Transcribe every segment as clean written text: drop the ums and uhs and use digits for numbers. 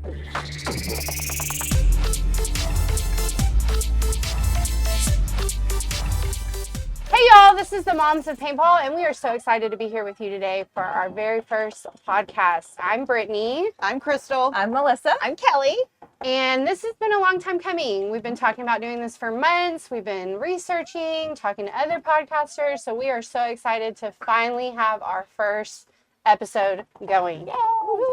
Hey y'all, this is the Momz of Paintball, and we are so excited to be here with you today for our very first podcast. I'm Brittany. I'm Crystal. I'm Melissa. I'm Kelly. And this has been a long time coming. We've been talking about doing this for months. We've been researching, talking to other podcasters. So we are so excited to finally have our first episode going.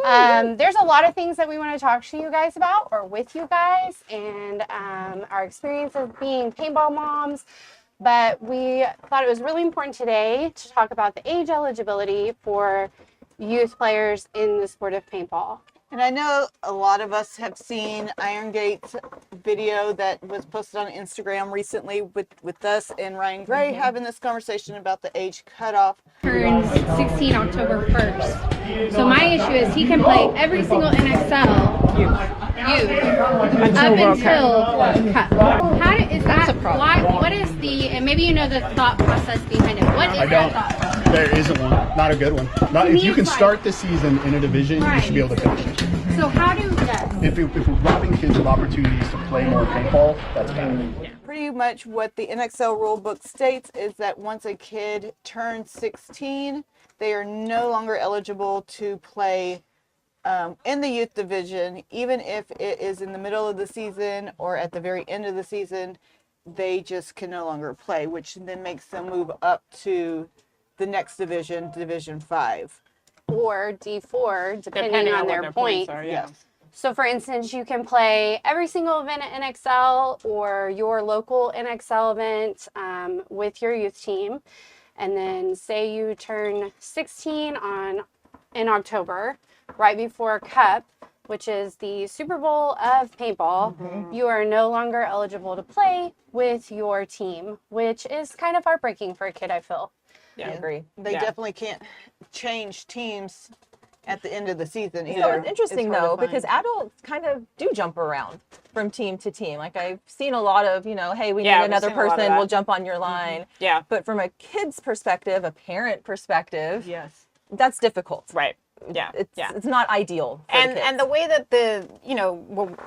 There's a lot of things that we want to talk to you guys about, or with you guys, and our experience of being paintball moms. But we thought it was really important today to talk about the age eligibility for youth players in the sport of paintball. And I know a lot of us have seen Iron Gate's video that was posted on Instagram recently with us and Ryan Gray having this conversation about the age cutoff. Turns 16 October 1st. So my issue is he can play every single NXL youth up until cut. How is that? Why? What is the? And maybe you know the thought process behind it. What is that thought process? There isn't one. Not a good one. If you can start the season in a division, you should be able to finish it. So how do? If we're robbing kids of opportunities to play more paintball, that's bad. Pretty much what the NXL rule book states is that once a kid turns 16, they are no longer eligible to play in the youth division, even if it is in the middle of the season or at the very end of the season. They just can no longer play, which then makes them move up to the next division, Division 5. Or D4, depending on their points. Yes. So for instance, you can play every single event at NXL or your local NXL event with your youth team. And then say you turn 16 in October, right before Cup, which is the Super Bowl of paintball, you are no longer eligible to play with your team, which is kind of heartbreaking for a kid, I feel. Yeah, I agree. They definitely can't change teams at the end of the season either. So it's interesting hard to though, find. because adults kind of do jump around from team to team. Like I've seen a lot of, hey, we need another person, we'll jump on your line. Yeah. But from a kid's perspective, a parent perspective, Yes. that's difficult. Right. Yeah. It's not ideal. For the kids. And the way that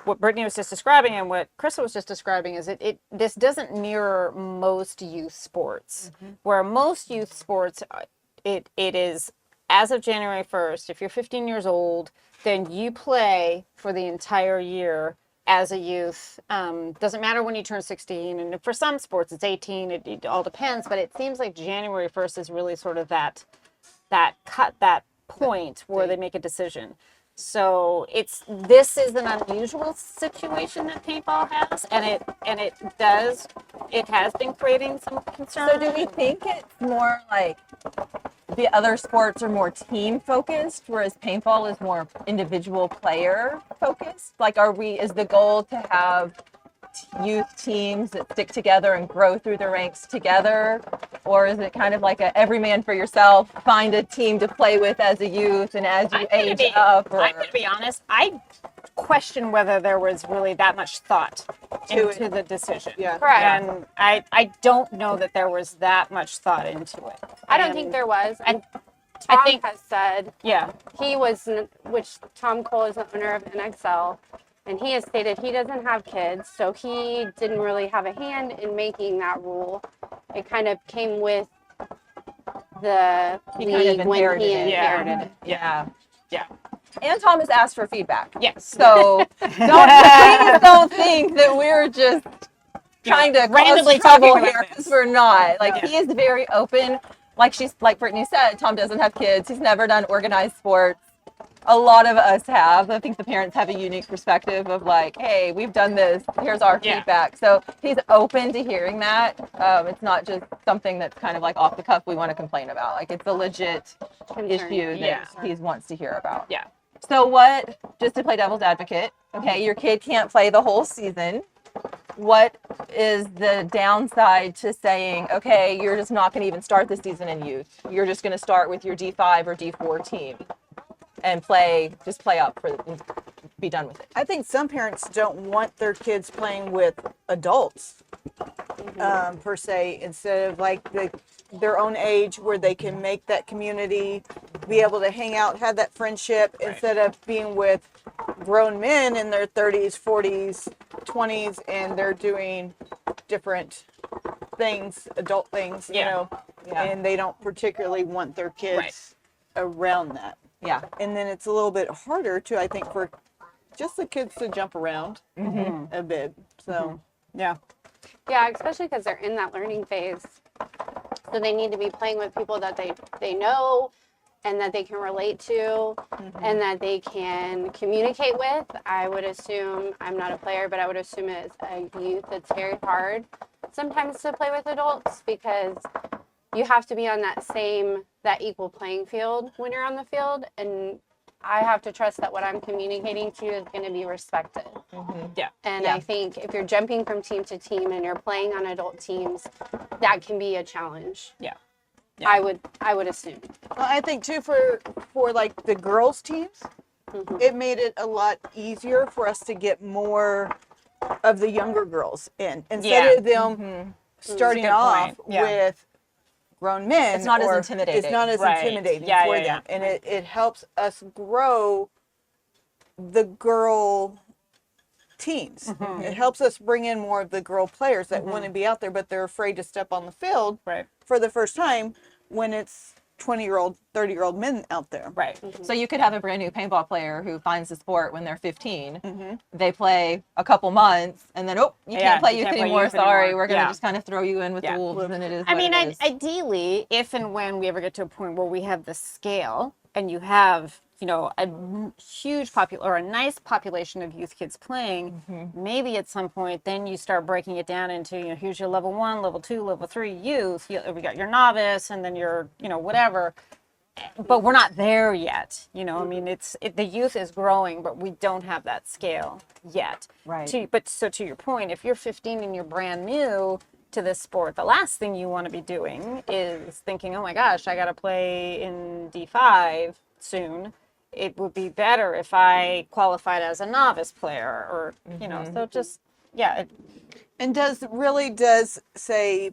what Brittany was just describing and what Crystal was just describing is this doesn't mirror most youth sports, where most youth sports, it is as of January 1st, if you're 15 years old, then you play for the entire year as a youth. Doesn't matter when you turn 16. And for some sports, it's 18. It all depends. But it seems like January 1st is really sort of that point where they make a decision. So this is an unusual situation that paintball has, and it has been creating some concern. So do we think it's more like the other sports are more team focused, whereas paintball is more individual player focused? Like, is the goal to have youth teams that stick together and grow through the ranks together? Or is it kind of like a every man for yourself, find a team to play with as a youth and as you age up? I'm going to be honest, I question whether there was really that much thought into the decision. Yeah. Correct. And I don't know that there was that much thought into it. I don't think there was. And I Tom think- has said he was, which Tom Cole is the owner of NXL, and he has stated he doesn't have kids, so he didn't really have a hand in making that rule. It kind of came with the league when he inherited it. Yeah. Yeah. And Thomas asked for feedback. Yes. So please don't think that we're just trying to randomly cause trouble talking about here, this. because we're not. Like he is very open. Like Brittany said, Tom doesn't have kids. He's never done organized sports. A lot of us have. I think the parents have a unique perspective of like, hey, we've done this. Here's our feedback. So he's open to hearing that. It's not just something that's kind of like off the cuff we want to complain about. Like it's a legit issue that he wants to hear about. Yeah. So just to play devil's advocate, okay, your kid can't play the whole season. What is the downside to saying, okay, you're just not going to even start the season in youth. You're just going to start with your D5 or D4 team and play up be done with it. I think some parents don't want their kids playing with adults, per se, instead of like their own age, where they can make that community, be able to hang out, have that friendship, instead of being with grown men in their 30s, 40s, 20s, and they're doing different things, adult things, you know, and they don't particularly want their kids around that. Yeah. And then it's a little bit harder to, I think, for just the kids to jump around a bit. So, Yeah. Yeah, especially because they're in that learning phase. So they need to be playing with people that they know and that they can relate to and that they can communicate with. I would assume, I'm not a player, but I would assume it's a youth that's very hard sometimes to play with adults because you have to be on that equal playing field when you're on the field. And I have to trust that what I'm communicating to you is going to be respected. Yeah. And I think if you're jumping from team to team and you're playing on adult teams, that can be a challenge. Yeah. I would assume. well, I think too for like the girls teams, it made it a lot easier for us to get more of the younger girls in instead of them starting good off point. Yeah. with grown men. It's not as or intimidating. It's not as Right. intimidating Yeah, for yeah, them, yeah. and it helps us grow the girl teams. It helps us bring in more of the girl players that want to be out there, but they're afraid to step on the field Right. for the first time when it's 20-year-old, 30-year-old men out there. Right. So you could have a brand new paintball player who finds the sport when they're 15. They play a couple months and then, you Yeah, can't play you youth can't play anymore. youth Sorry, anymore. we're going to Yeah. just kind of throw you in with Yeah. the wolves and it is I what mean, it is. ideally, if and when we ever get to a point where we have the scale and you have, you know, a huge or a nice population of youth kids playing, maybe at some point then you start breaking it down into, you know, here's your level 1, level 2, level 3 youth. We got your novice and then your, you know, whatever. But we're not there yet. You know, I mean, the youth is growing, but we don't have that scale yet. Right. But to your point, if you're 15 and you're brand new to this sport, the last thing you want to be doing is thinking, oh my gosh, I got to play in D5 soon. It would be better if I qualified as a novice player or, you know, so just, yeah. And does say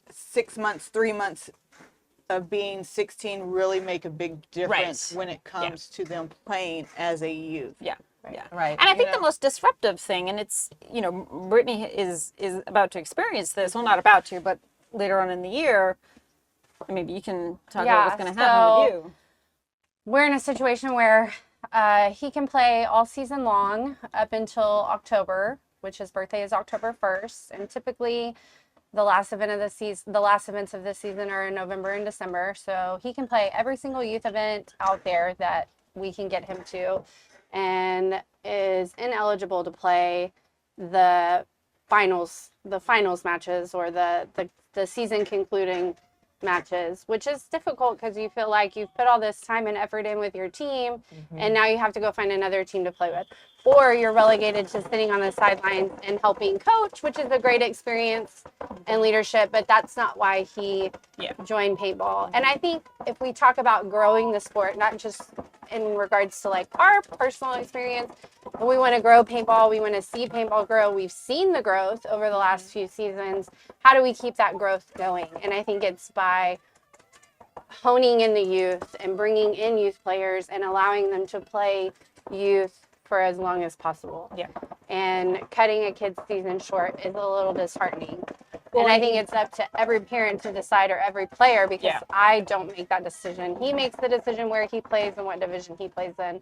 6 months, 3 months of being 16 really make a big difference when it comes to them playing as a youth? Yeah. Right. And I think the most disruptive thing, and it's, you know, Brittany is about to experience this, well, not about to, but later on in the year, maybe you can talk about what's going to happen with you. We're in a situation where he can play all season long up until October, which his birthday is October 1st. And typically the last events of this season are in November and December. So he can play every single youth event out there that we can get him to, and is ineligible to play the finals matches or the season concluding matches, which is difficult because you feel like you've put all this time and effort in with your team and now you have to go find another team to play with, or you're relegated to sitting on the sidelines and helping coach, which is a great experience and leadership, but that's not why he joined paintball. And I think if we talk about growing the sport, not just in regards to like our personal experience, but we want to grow paintball, we want to see paintball grow. We've seen the growth over the last few seasons. How do we keep that growth going? And I think it's by honing in the youth and bringing in youth players and allowing them to play youth for as long as possible. Yeah. And cutting a kid's season short is a little disheartening. And I think it's up to every parent to decide, or every player, because I don't make that decision. He makes the decision where he plays and what division he plays in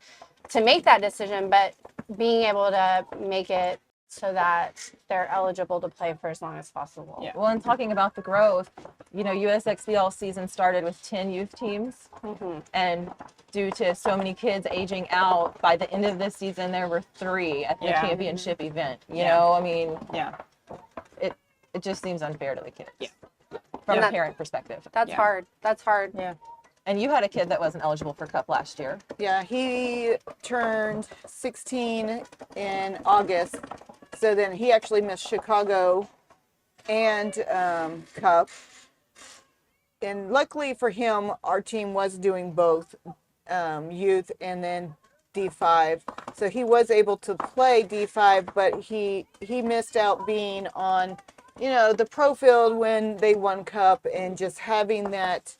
to make that decision, but being able to make it so that they're eligible to play for as long as possible. Well, and talking about the growth, you know, USXBL season started with 10 youth teams, and due to so many kids aging out, by the end of this season, there were 3 at the championship event. You know, I mean, it just seems unfair to the kids from a parent perspective. That's hard. That's hard. Yeah. And you had a kid that wasn't eligible for Cup last year. Yeah, he turned 16 in August. So then he actually missed Chicago and Cup. And luckily for him, our team was doing both youth and then D5. So he was able to play D5, but he missed out being on, you know, the pro field when they won Cup and just having that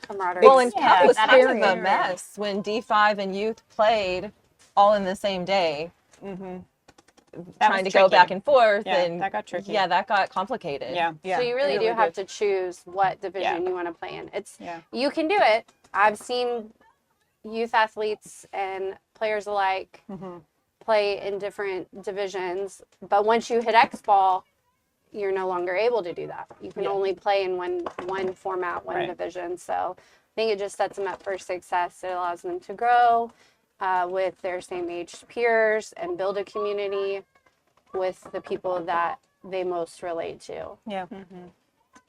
Camaraderie. Well, and Cup was that kind of a experience. mess when D5 and youth played all in the same day, trying to go tricky. back and forth, Yeah, and that got tricky. Yeah, that got complicated. Yeah. Yeah, So you really, it do have did. to choose what division Yeah. you want to play in. It's Yeah. You can do it. I've seen youth athletes and players alike play in different divisions, but once you hit X ball, you're no longer able to do that. You can only play in one format, one Right. division. So I think it just sets them up for success. It allows them to grow with their same age peers and build a community with the people that they most relate to. Yeah.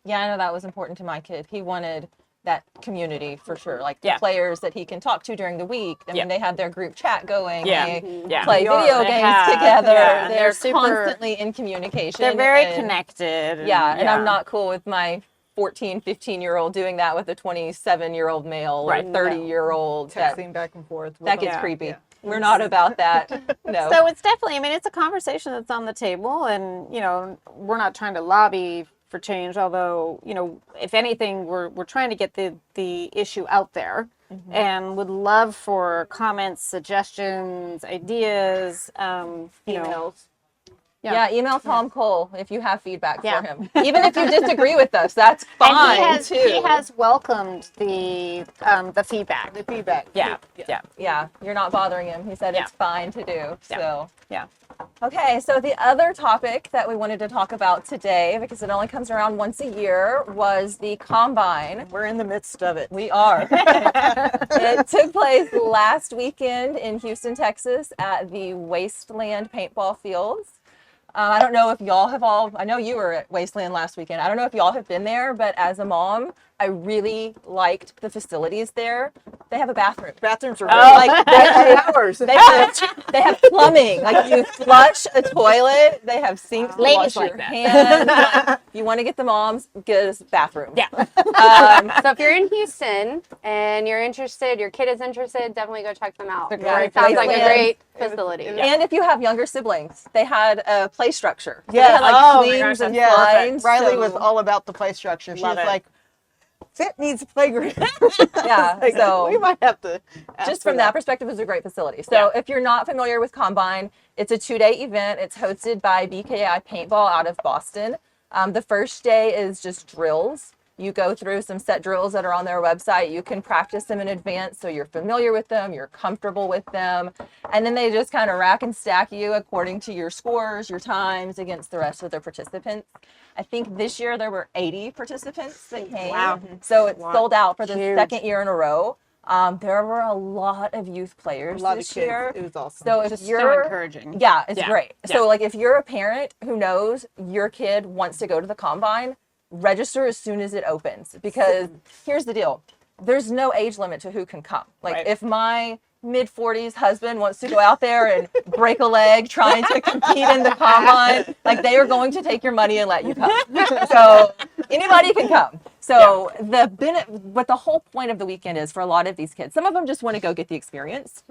Yeah, I know that was important to my kid. He wanted that community for sure, like the Yeah. players that he can talk to during the week. I mean, they have their group chat going. Yeah. They Yeah. play They are. video They games have. together. Yeah, and They're they're super- constantly in communication. They're very and- connected. Yeah, and I'm not cool with my 14, 15-year-old doing that with a 27-year-old male Right. or 30-year-old. Texting back and forth. That gets Yeah. creepy. Yeah. We're not about that. No. So it's definitely, I mean, it's a conversation that's on the table, and, you know, we're not trying to lobby for change, although, you know, if anything, we're trying to get the issue out there, and would love for comments, suggestions, ideas, you know. Emails. Yeah, email Tom Cole if you have feedback Yeah. for him. Even if you disagree with us, that's And fine too. he has welcomed the feedback. The feedback. Yeah, yeah, Yeah, you're not bothering him. He said Yeah. it's fine to do. Yeah. So, yeah. okay, so the other topic that we wanted to talk about today, because it only comes around once a year, was the Combine. We're in the midst of it. We are. It took place last weekend in Houston, Texas at the Wasteland Paintball Fields. I don't know if y'all have all, I know you were at Wasteland last weekend. I don't know if y'all have been there, but as a mom, I really liked the facilities there. They have a bathroom. Bathrooms are Like they have showers. they have plumbing. Like you flush a toilet. They have sinks to Ladies wash like your that. hands. Like, you want to get the moms, get a bathroom. Yeah. So if you're in Houston and you're interested, your kid is interested, definitely go check them out. They're Yeah, great it sounds like a places. great facility. And if you have younger siblings, they had a play structure. So Yeah. They had like Oh my swings gosh, and Yeah, slides. Riley so- was all about the play structure. She Love was it. like, "Fit needs a playground." Yeah, Like, so we might have to. ask just for from that perspective, it was a great facility. So if you're not familiar with Combine, it's a 2-day event. It's hosted by BKI Paintball out of Boston. The first day is just drills. You go through some set drills that are on their website. You can practice them in advance so you're familiar with them, you're comfortable with them. And then they just kind of rack and stack you according to your scores, your times against the rest of the participants. I think this year there were 80 participants that came. Wow. So it's sold out for the Huge. second year in a row. There were a lot of youth players A lot of this kids. year. It was awesome. So if Just so you're encouraging. yeah, it's Yeah. great. Yeah. So like if you're a parent who knows your kid wants to go to the Combine, register as soon as it opens, because here's the deal. There's no age limit to who can come. Like Right. if my mid-40s husband wants to go out there and break a leg trying to compete in the Combine, like they are going to take your money and let you come. So anybody can come. So what the whole point of the weekend is for a lot of these kids, some of them just want to go get the experience.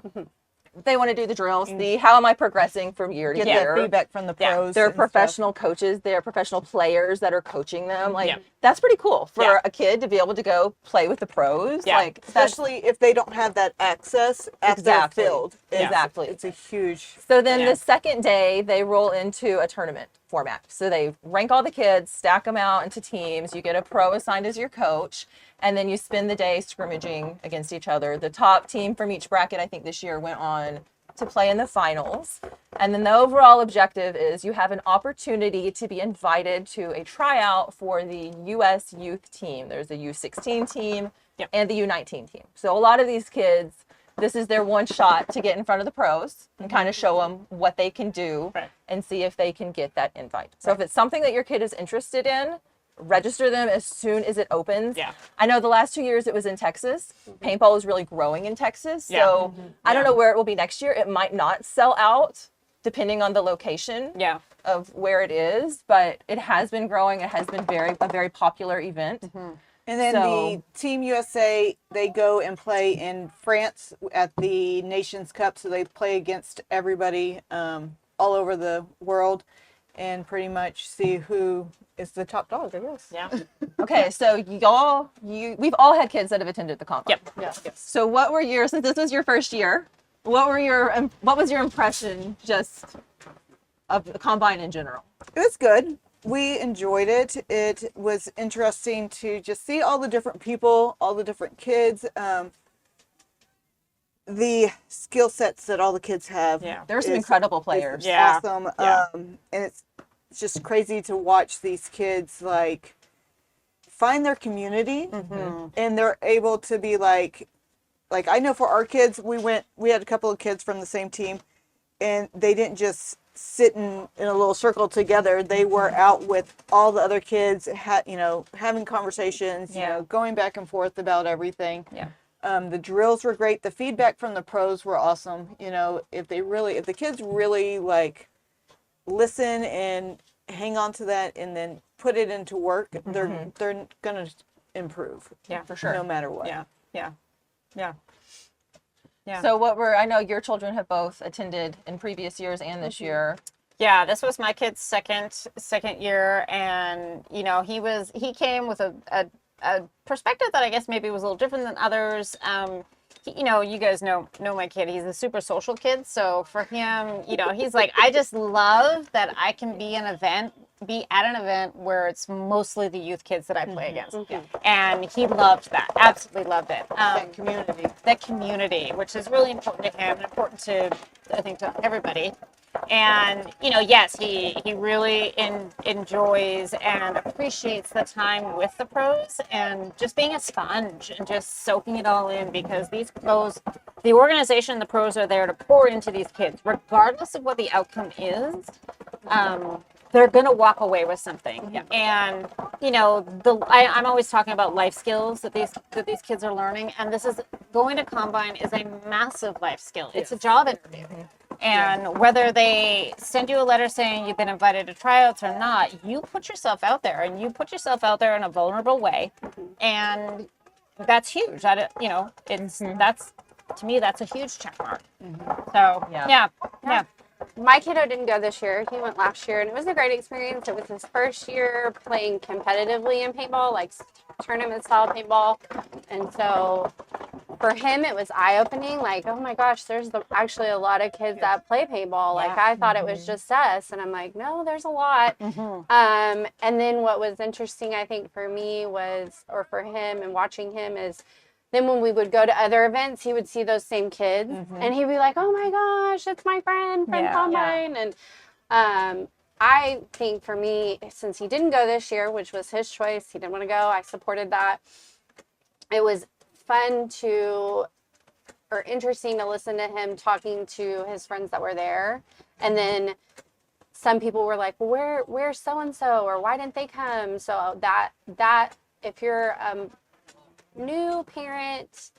They want to do the drills, see how am I progressing from year to Get year. that feedback from the Yeah. pros. They're and stuff. professional coaches. They're professional players that are coaching them. Like Yeah. that's pretty cool for Yeah. a kid to be able to go play with the pros. Yeah. Like that's, Especially if they don't have that access at Exactly. their field. Exactly. It's a huge. so then Yeah. the second day they roll into a tournament format. So they rank all the kids, stack them out into teams. You get a pro assigned as your coach, and then you spend the day scrimmaging against each other. The top team from each bracket, I think this year, went on to play in the finals. And then the overall objective is you have an opportunity to be invited to a tryout for the U.S. youth team. There's a U16 team Yep. and the U19 team. So a lot of these kids, this is their one shot to get in front of the pros and kind of show them what they can do Right. and see if they can get that invite. So if it's something that your kid is interested in, register them as soon as it opens. Yeah. I know the last 2 years it was in Texas. Paintball is really growing in Texas. Yeah. So I don't know where it will be next year. It might not sell out depending on the location Yeah. of where it is, but it has been growing. It has been a very popular event. And then So- the Team USA, they go and play in France at the Nations Cup. So they play against everybody all over the world and pretty much see who is the top dog, I guess. Yeah. Okay, so we've all had kids that have attended the Combine. Yep. Yeah. So what were your, since this was your first year, what was your impression just of the combine in general? It was good. We enjoyed it. It was interesting to just see all the different people, all the different kids, the skill sets that all the kids have. Yeah. There's some is- incredible is players. Yeah. Awesome. Yeah. And it's just crazy to watch these kids like find their community, and they're able to be like I know for our kids, we had a couple of kids from the same team, and they didn't just sit in a little circle together. They were out with all the other kids, having conversations, going back and forth about everything. Yeah. The drills were great. The feedback from the pros were awesome. If the kids really like listen and hang on to that and then put it into work, they're gonna improve. Yeah, for sure. No matter what. Yeah. Yeah. Yeah. Yeah. So I know your children have both attended in previous years and this year. Yeah, this was my kid's second year, and he came with a perspective that I guess maybe was a little different than others. You guys know my kid. He's a super social kid, so for him, he's like, I just love that I can be at an event where it's mostly the youth kids that I play against. And he loved that, absolutely loved it. That community, which is really important to him and important to, I think, to everybody. And, yes, he really enjoys and appreciates the time with the pros and just being a sponge and just soaking it all in, because these pros, the organization and the pros are there to pour into these kids, regardless of what the outcome is. They're going to walk away with something. Yeah. And, I'm always talking about life skills that these kids are learning. And going to Combine is a massive life skill. It's a job interview. And whether they send you a letter saying you've been invited to tryouts or not, you put yourself out there, and you put yourself out there in a vulnerable way. And that's huge. That's, to me, that's a huge check mark. So, yeah. My kiddo didn't go this year. He went last year, and it was a great experience. It was his first year playing competitively in paintball, like tournament style paintball. And so for him, it was eye-opening. Like, oh my gosh, there's actually a lot of kids that play paintball. Like, I thought it was just us. And I'm like, no, there's a lot. And then what was interesting, I think, for me or for him and watching him is, then when we would go to other events, he would see those same kids, and he'd be like, oh my gosh, it's my friend from Combine. And I think for me, since he didn't go this year, which was his choice, he didn't want to go, I supported that. It was fun or interesting to listen to him talking to his friends that were there. And then some people were like, well, where's so-and-so, or why didn't they come? So that if you're new parent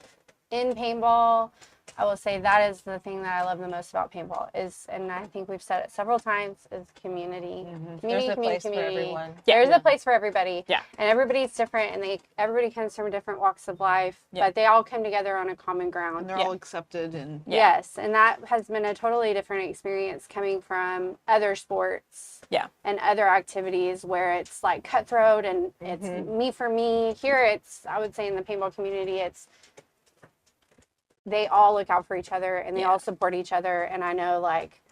in paintball, I will say that is the thing that I love the most about paintball and I think we've said it several times, is community. There's a place for everyone. There's a place for everybody. Yeah. And everybody's different, and everybody comes from different walks of life, but they all come together on a common ground. And they're all accepted. And Yes, and that has been a totally different experience coming from other sports and other activities where it's like cutthroat and it's me for me. Here I would say in the paintball community, they all look out for each other and they all support each other. And I know, like,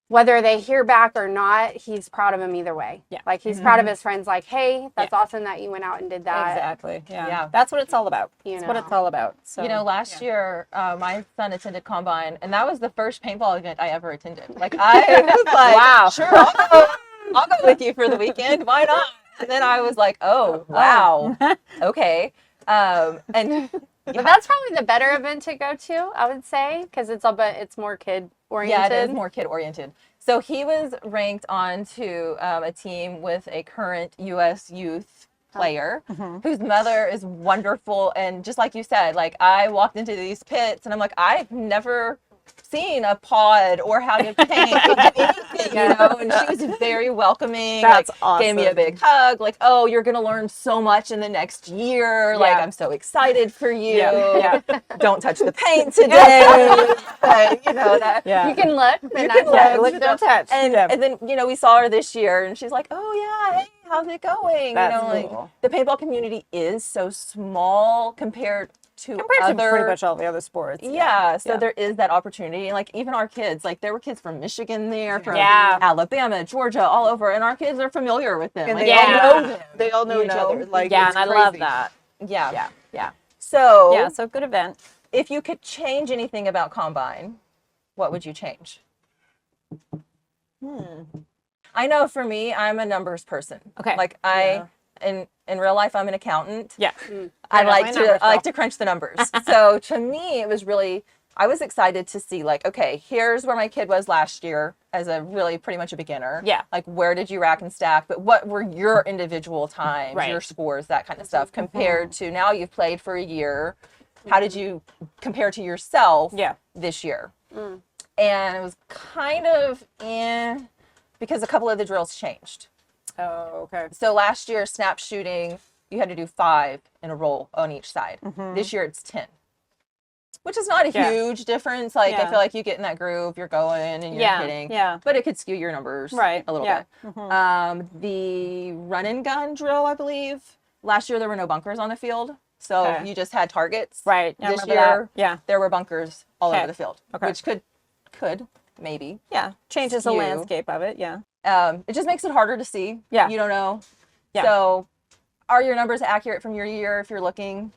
whether they hear back or not, he's proud of them either way. Yeah. Like, he's proud of his friends, like, hey, that's awesome that you went out and did that. Exactly. Yeah. That's what it's all about. That's what it's all about. So, last year, my son attended Combine, and that was the first paintball event I ever attended. Like, I was like, wow. Sure, I'll go with you for the weekend. Why not? And then I was like, oh, wow. Okay. But that's probably the better event to go to, I would say, because it's more kid oriented. Yeah, it is more kid oriented. So he was ranked onto a team with a current U.S. youth player whose mother is wonderful. And just like you said, like, I walked into these pits and I'm like, I've never seen a pod or how to paint anything, and she was very welcoming. That's awesome. Gave me a big hug, like, oh, you're gonna learn so much in the next year. Like, I'm so excited for you. Don't touch the paint today. But, that. You can look, but look, don't touch. And then, we saw her this year and she's like, oh yeah, hey, how's it going? That's cool. Like, the paintball community is so small compared to Compared to other pretty much all the other sports. yeah, so Yeah. there is that opportunity. And like even our kids, like there were kids from Michigan there, from Yeah. Alabama, Georgia, all over, and our kids are familiar with them. And Like, they Yeah. all know them. They all know you each know? other. Like, Yeah, it's and I love crazy. that. Yeah. Yeah. Yeah. So Yeah. So good event. if you could change anything about Combine, what would you change? I know for me, I'm a numbers person. Okay. Like in real life, I'm an accountant. Yeah. I Yeah, like my to numbers, I like though. to crunch the numbers. So to me, it was really I was excited to see like, okay, here's where my kid was last year as a really pretty much a beginner. Yeah. Like where did you rack and stack? But what were your individual times, Right. your scores, that kind of stuff, compared to now you've played for a year. How did you compare to yourself Yeah. this year? And it was kind of because a couple of the drills changed. Oh, okay. So last year, snap shooting, you had to do 5 in a row on each side. This year, it's 10, which is not a Yeah. huge difference. Like, I Yeah. feel like you get in that groove, you're going and you're Yeah, hitting. yeah. But it could skew your numbers Right, a little yeah. bit. The run and gun drill, I believe, last year there were no bunkers on the field. So Okay. you just had targets. Right. I This remember that. year, Yeah. there were bunkers all Okay. over the field, Okay. which could maybe. Yeah. Changes the Skew. landscape of it. Yeah. It just makes it harder to see. Yeah. You don't know. Yeah. So are your numbers accurate from year to year if you're looking?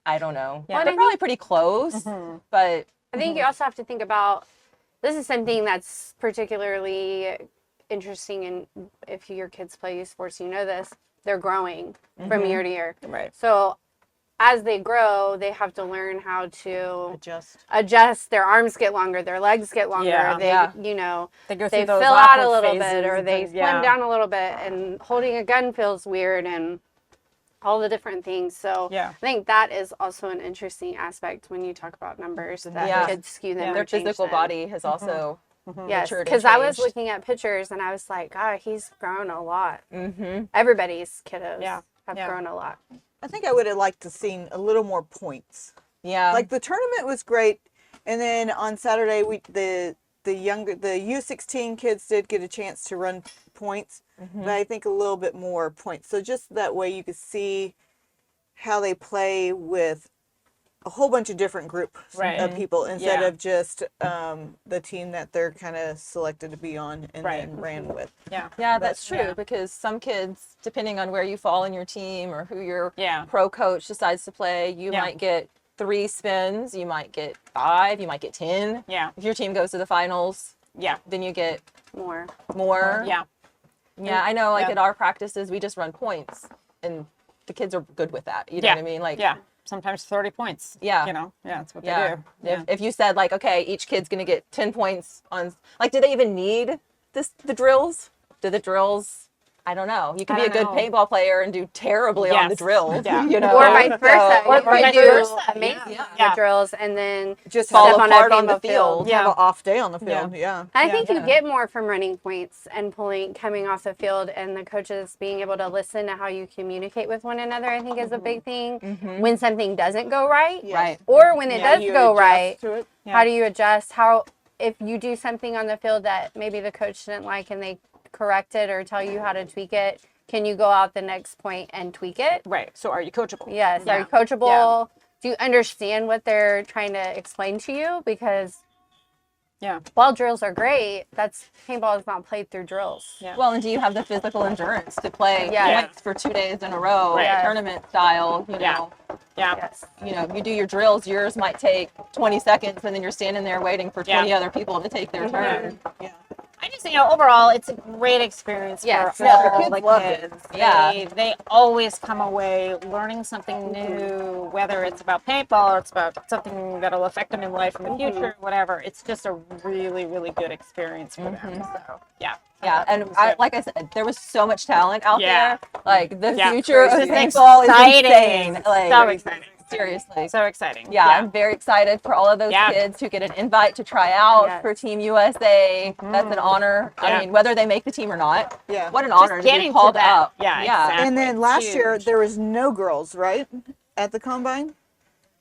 I don't know. Yeah. They're probably pretty close, but I think you also have to think about this is something that's particularly interesting, and if your kids play youth sports, you know this, they're growing from year to year. Right. So as they grow, they have to learn how to Adjust. their arms get longer, their legs get longer, Yeah. they Yeah. you know, They go they through those fill out a awkward little bit, phases or they and- slim yeah. down a little bit, and holding a gun feels weird, and all the different things. So Yeah. I think that is also an interesting aspect when you talk about numbers that Yeah. could skew them. Yeah. or their change physical them. body has also Yes, matured and because I was changed. looking at pictures and I was like, God, he's grown a lot. Everybody's kiddos Yeah. have Yeah. grown a lot. I think I would have liked to seen a little more points. Yeah. Like the tournament was great, and then on Saturday the U16 kids did get a chance to run points, but I think a little bit more points. So just that way you could see how they play with a whole bunch of different groups Right. of people instead Yeah. of just the team that they're kind of selected to be on and Right. then ran with. Yeah. Yeah, that's true yeah. because some kids, depending on where you fall in your team or who your Yeah. pro coach decides to play, you Yeah. might get 3 spins, you might get 5, you might get 10. Yeah. If your team goes to the finals, Yeah. then you get More. more. Yeah. Yeah, I know. Like Yeah. at our practices, we just run points, and the kids are good with that. You know Yeah. what I mean? Like, Yeah. Sometimes 30 points. Yeah. You know, yeah, that's what yeah. they do. Yeah. If you said like, okay, each kid's gonna get 10 points on, like, do they even need the drills? Do the drills? I don't know. You could I be a don't good know. paintball player and do terribly on the Yes. drills. Yeah. You know, Or vice versa. Or You could vice do versa, amazing yeah. on Yeah. the drills and then Just fall step on a apart on the paintball field. Yeah. have an off day on the Yeah. field. Yeah. And I think Yeah. you get more from running points and coming off the field, and the coaches being able to listen to how you communicate with one another, I think is a big thing. When something doesn't go right, Right. or when it How does you go adjust right, to it. Yeah. how do you adjust? How, if you do something on the field that maybe the coach didn't like and they correct it or tell you how to tweak it, can you go out the next point and tweak it? Right. So are you coachable? Yes. Yeah. Are you coachable? Do you understand what they're trying to explain to you? Because Yeah. while drills are great, paintball is not played through drills. Yeah. Well, and do you have the physical endurance to play Yeah. points for 2 days in a row, Right. tournament style? You Yeah. know, Yeah. Yes. you do your drills. Yours might take 20 seconds, and then you're standing there waiting for 20 Yeah. other people to take their turn. Yeah. I just, overall, it's a great experience Yes. for Yeah, the all kids the love kids. it. Yeah. They always come away learning something new, whether it's about paintball or it's about something that'll affect them in life in the future, whatever. It's just a really, really good experience for them. So, yeah. Yeah, and like I said, there was so much talent out Yeah. there. Like the Yeah. future of Crazy. paintball is Exciting. insane. Like, So exciting. seriously. So exciting. Yeah, I'm very excited for all of those Yeah. kids who get an invite to try out Yes. for Team USA. That's an honor. Yeah. I mean, whether they make the team or not, Yeah. what an honor to be getting to called that. up. Yeah, yeah. exactly. And then last year Huge. there was no girls, right? At the combine?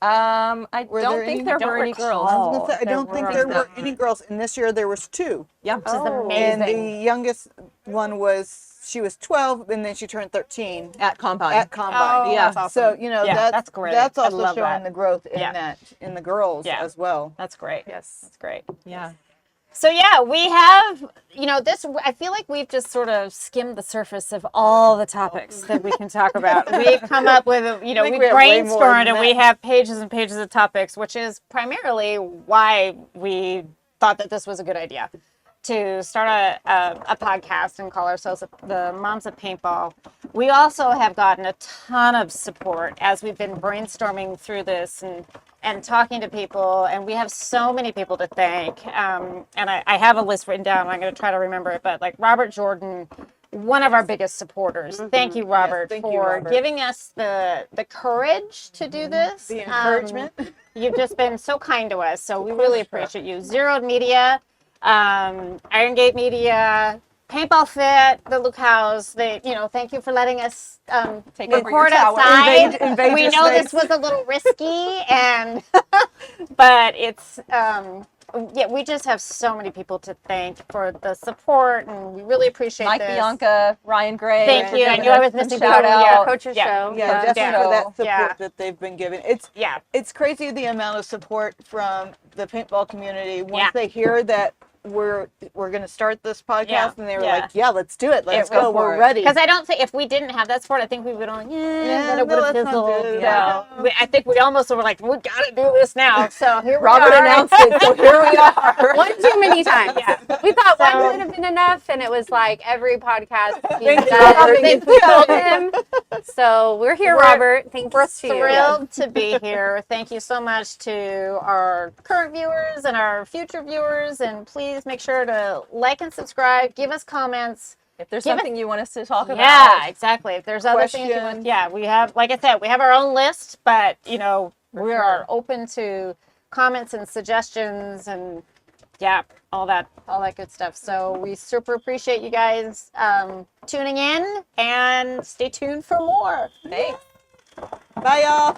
I Were don't there think any- there don't were any recall. girls. I was gonna say, I there don't think were there not. were any girls, and this year there was 2. Yeah, Which is And amazing. the youngest one was she was 12 and then she turned 13 At Combine. at Combine. Oh, Yeah. that's awesome. So, you know, Yeah, that's great. That's I also love showing that. the growth in Yeah. in the girls Yeah. as well. That's great. Yes. That's great. Yeah. So yeah, we have, this, I feel like we've just sort of skimmed the surface of all the topics that we can talk about. We've come up with, we think we have way more brainstormed than and we that. have pages and pages of topics, which is primarily why we thought that this was a good idea to start a podcast and call ourselves the Momz of Paintball. We also have gotten a ton of support as we've been brainstorming through this and talking to people, and we have so many people to thank. And I have a list written down. I'm going to try to remember it, but like Robert Jordan, one of our biggest supporters. Thank you, Robert, thank you, for Robert. giving us the courage to do this. The encouragement. You've just been so kind to us, so we really appreciate you. Zeroed Media, Iron Gate Media, Paintball FIT, the Luke House. Thank you for letting us Take over your record tower. outside. Invade We your know space. this was a little risky, and but it's we just have so many people to thank for the support, and we really appreciate Mike this. Bianca, Ryan Gray. Thank for you. I giving knew I us was some missing shout people. out. Yeah. Coach's Yeah. show. Yeah, but- definitely for that support Yeah. that they've been giving. Yeah. It's crazy the amount of support from the paintball community once Yeah. they hear that we're going to start this podcast, Yeah. and they were Yeah. like, "Yeah, let's do it. Let's go go. for We're it." ready." Because I don't think if we didn't have that support, I think we would only Yeah, but it no, would have let's not do fizzled. it. Yeah. Yeah. I think we almost were like, we gotta do this now. So here Robert we are. announced it, so here we are. One too many times. Yeah. We thought So- one would have been enough, and it was like every podcast he's Thank you, done Robert. since we told him. So we're here, We're- Robert. Thank We're you. to you. thrilled to be here. Thank you so much to our current viewers and our future viewers. And please make sure to like and subscribe. Give us comments. If there's Give it- something you want us to talk about. Yeah, exactly. If there's other things you want, Questions. yeah, we have, like I said, we have our own list, but we are open to comments and suggestions and all that good stuff. So we super appreciate you guys tuning in, and stay tuned for more. Thanks. Bye, y'all.